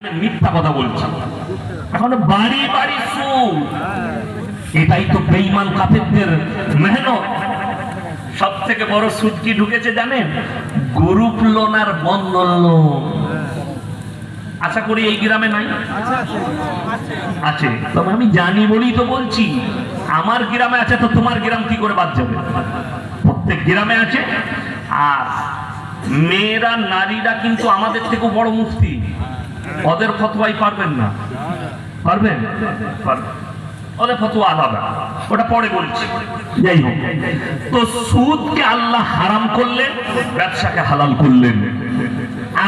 মিথ্যা কথা বলছি। এখন বাড়ি বাড়ি সুদ, এটাই তো বেঈমান কাফেরদের মেহনত। সব থেকে বড় সুদ কি ঢুকেছে জানেন? গ্রুপ লোন আর বন্ধন লোন। আশা করি এই গ্রামে নাই, আছে। তবে আমি জানি বলেই তো বলছি, আমার গ্রামে আছে তো তোমার গ্রাম কি করে বাদ যাবে? প্রত্যেক গ্রামে আছে। আর মেয়েরা নারীরা কিন্তু আমাদের থেকে বড় মুফতি, ওদের ফতোয়াই পারবেন না। পারবেন? ওদের ফতোয়া আলাদা, ওটা পরে বলছি। যাই হোক, তো সুদকে আল্লাহ হারাম করলেন, ব্যবসাকে হালাল করলেন।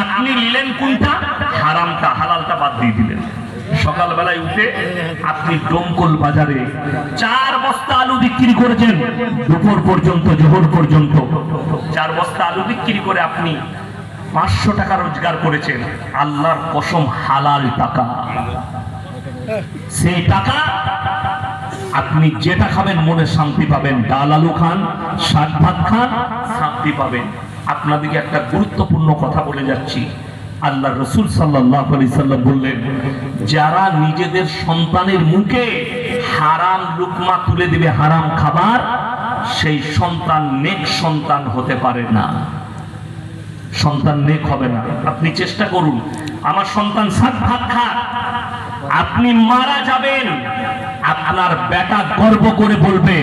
আপনি নিলেন কোনটা? হারামটা, হালালটা বাদ দিয়ে দিলেন। সকালবেলায় উঠে আপনি ডোমকল বাজারে 4 বস্তা আলু বিক্রি করেছেন, দুপুর পর্যন্ত, জোহর পর্যন্ত 4 বস্তা আলু বিক্রি করে আপনি 500 টাকা রোজগার করেছেন। আল্লাহর কসম, হালাল টাকা। সেই টাকা আপনি যেটা খাবেন মনে শান্তি পাবেন। ডাল আলু খান, শাক ভাত খান, শান্তি পাবেন। আপনাদেরকে একটা গুরুত্বপূর্ণ কথা বলে যাচ্ছি। আল্লাহ রসুল সাল্লাল্লাহু আলাইহি সাল্লাম বললেন, যারা নিজেদের সন্তানের মুখে হারাম লুকমা তুলে দিবে, হারাম খাবার, সেই সন্তান নেক সন্তান হতে পারে না। সন্তান নেক হবে না। আপনি চেষ্টা করুন, আমার সন্তান শাক ভাত খাক, আপনি মারা যাবেন, আপনার বেটা গর্ব করে বলবে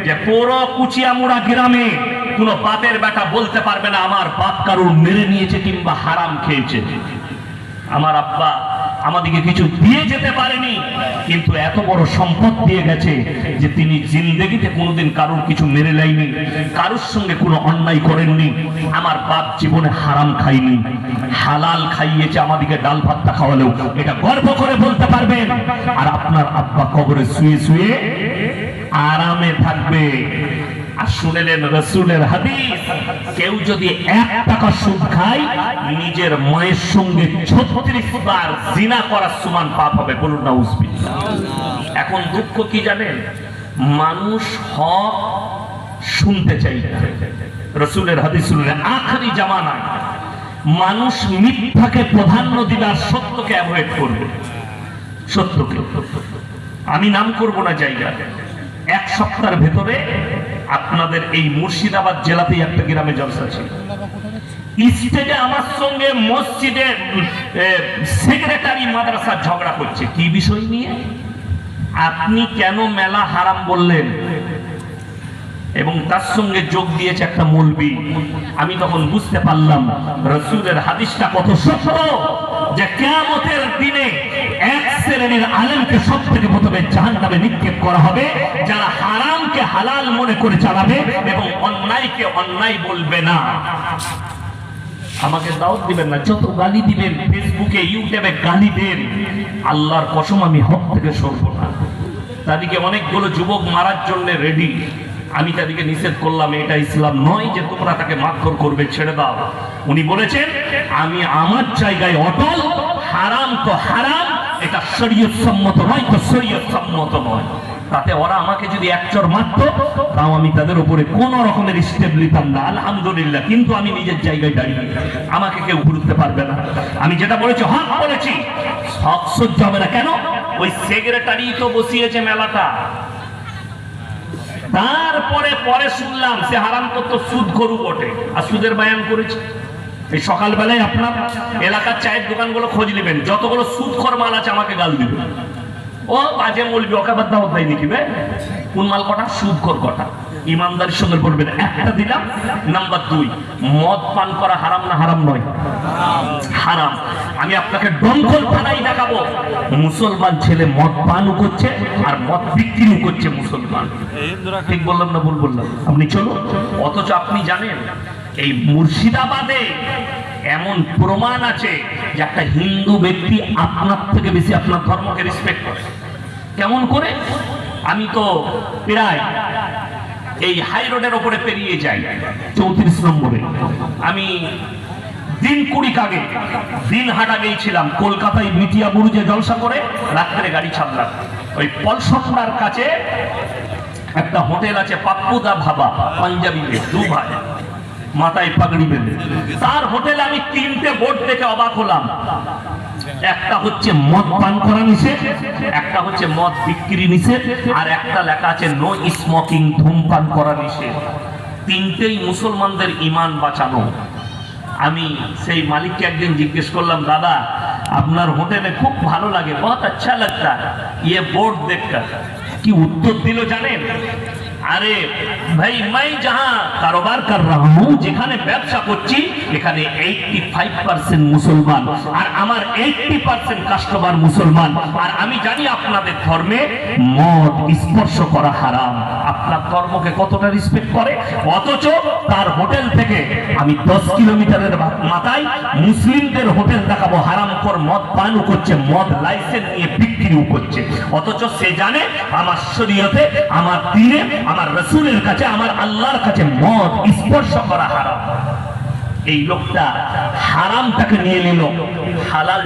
যে পুরো কুচিয়ামুড়া গ্রামে কোন বাপের বেটা বলতে পারবে না আমার বাপ কারুর মেরে নিয়েছে কিংবা হারাম খেয়েছে। আমার আব্বা আমাদেরকে কিছু দিয়ে যেতে পারেনি, কিন্তু এত বড় সম্পদ দিয়ে গেছে যে তিনি জিন্দেগিতে কোনোদিন কারুর কিছু মেরে লাইনি, কারুর সঙ্গে কোনো অন্যায় করেননি। আমার বাপ জীবনে হারাম খাইনি, হালাল খাইয়েছে, আমাদেরকে ডাল ভাতটা খাওয়ালেও এটা গর্ব করে বলতে পারবেন। আর আপনার আব্বা কবরে শুয়ে শুয়ে আরামে থাকবে। আর শুনেলেন রাসূলের হাদিস, কেউ যদি 1 টাকা সুদ খায়, নিজের মায়ের সঙ্গে 36 বার জিনা করার সমান পাপ হবে। বলুন নাউজুবিল্লাহ। এখন দুঃখ কি জানেন? মানুষ হক শুনতে চাই না। রাসূলের হাদিস শুনলেন, আখেরি জামানায় মানুষ মিথ্যাকে প্রাধান্য দিবে আর সত্যকে অ্যাভয়েড করবে। সত্যকে আমি নাম করব না জায়গা। 1 সপ্তাহের ভেতরে আপনাদের এই মুর্শিদাবাদ জেলাতেই একটা গ্রামে জলসা ছিল। স্টেজে আমার সঙ্গে মসজিদের সেক্রেটারি মাদ্রাসা ঝগড়া করছে। কি বিষয় নিয়ে? আপনি কেন মেলা হারাম বললেন? এবং তার সঙ্গে যোগ দিয়েছে একটা মৌলবি। আমি তখন বুঝতে পারলাম রাসূলের হাদিসটা কত সত্য, যে কিয়ামতের দিনে এক শ্রেণীর আলেমকে সবথেকে প্রথমে জাহান্নামে নিক্ষেপ করা হবে, যারা হারামকে হালাল মনে করে চালাবে এবং অন্যায়কে অন্যায় বলবে না। আমাকে দাওয়াত দিবেন না, যত গালি দিবেন, ফেসবুকে ইউটিউবে গালি দেন, আল্লাহর কসম আমি হক থেকে সরব না। তাদেরকে অনেকগুলো যুবক মারার জন্য রেডি, আমি তাদেরকে নিষেধ করলাম, এটা ইসলাম নয় যে তোমরা তাকে মারধর করবে, ছেড়ে দাও। উনি বলেছেন আমি আমার জায়গায় অটল, হারাম তো হারাম, এটা শরীয়ত সম্মত নয় তো শরীয়ত সম্মত নয়। তাতে ওরা আমাকে যদি 1 চড় মারতো, তাও আমি তাদের উপরে কোন রকমের স্টেপ নিতাম না, আলহামদুলিল্লাহ। কিন্তু আমি নিজের জায়গায় দাঁড়িয়ে, আমাকে কেউ ঘুরতে পারবে না। আমি যেটা বলেছি হক বলেছি, হক সহ্য হবে না। কেন? ওই সেক্রেটারি তো বসিয়েছে মেলাটা। তারপরে পরে শুনলাম সে হারাম করতো, সুদ গরু বটে, আর সুদের বয়ান করেছে। এই সকালবেলায় আপনার এলাকার চায়ের দোকানগুলো খোঁজ নেবেন, যতগুলো সুদখোর মাল আছে আমাকে গাল দিবে। ও বাজে বলবি, ওকে বাদ দাও, তাই নাকি বে? কোন মাল কটা? সুদখোর কটা। ইমানদারির সঙ্গে বলবেন। একটা দিলাম। নাম্বার 2, মদ পান করা হারাম না হারাম নয়? হারাম। আমি আপনাকে ডঙ্কল থানায় দেখাবো, মুসলমান ছেলে মদ পানও করছে আর মদ বিক্রিও করছে মুসলমান। ঠিক বললাম না ভুল বললাম? আপনি চলুন। অথচ আপনি জানেন এই মুর্শিদাবাদে এমন প্রমাণ আছে যে একটা হিন্দু ব্যক্তি আপনার থেকে বেশি আপনার ধর্মকে রেসপেক্ট করে। কেমন করে? আমি তো প্রায় এই হাই রোডের উপরে পেরিয়ে যাই 34 নম্বরে। আমি দিন 20 আগে দিনহাটা গিয়েছিলাম, কলকাতায় মিটিয়া বুরুজে জলসা করে রাত্রে গাড়ি ছাড়লাম। ওই পলসপড়ার কাছে একটা হোটেল আছে, পাপ্পুদা ভাবা, পাঞ্জাবি, 2 ভাই, মাথায় পাগড়ি বেঁধে। তার হোটেলে আমি 3টে বোর্ড দেখে অবাক হলাম। একটা হচ্ছে মদ পান করা নিষেধ, একটা হচ্ছে মদ বিক্রি নিষেধ, আর একটা লেখা আছে নো স্মোকিং, ধূমপান করা নিষেধ। তিনটেই মুসলমানদের ঈমান বাঁচানো। আমি সেই মালিককে একদিন জিজ্ঞেস করলাম, দাদা আপনার হোটেলে খুব ভালো লাগে, বহুত আচ্ছা লাগতা ইয়ে বোর্ড দেখकर। কি উত্তর দিল জানেন? আরে ভাই, मैं जहां कारोबार कर रहा हूं, যেখানে ব্যবসা করছি এখানে 85% মুসলমান, আর আমার 80% কাস্টমার মুসলমান, আর আমি জানি আপনাদের ধর্মে মদ স্পর্শ করা হারাম। আপনার ধর্মকে কতটা রেসপেক্ট করে, অথচ তার হোটেল থেকে আমি 10 কিলোমিটারের মাথায় মুসলিমদের হোটেল দেখাবো, হারামখোর মদ পানও করছে, মদ লাইসেন্স নিয়ে বিক্রিও করছে, অথচ সে জানে আমার শরীয়তে, আমার দ্বীনে, আমার রাসূলের কাছে, আমার আল্লাহর কাছে মদ স্পর্শ করা হারাম। এই লোকটা হারামটাকে নিয়ে নিল, হালাল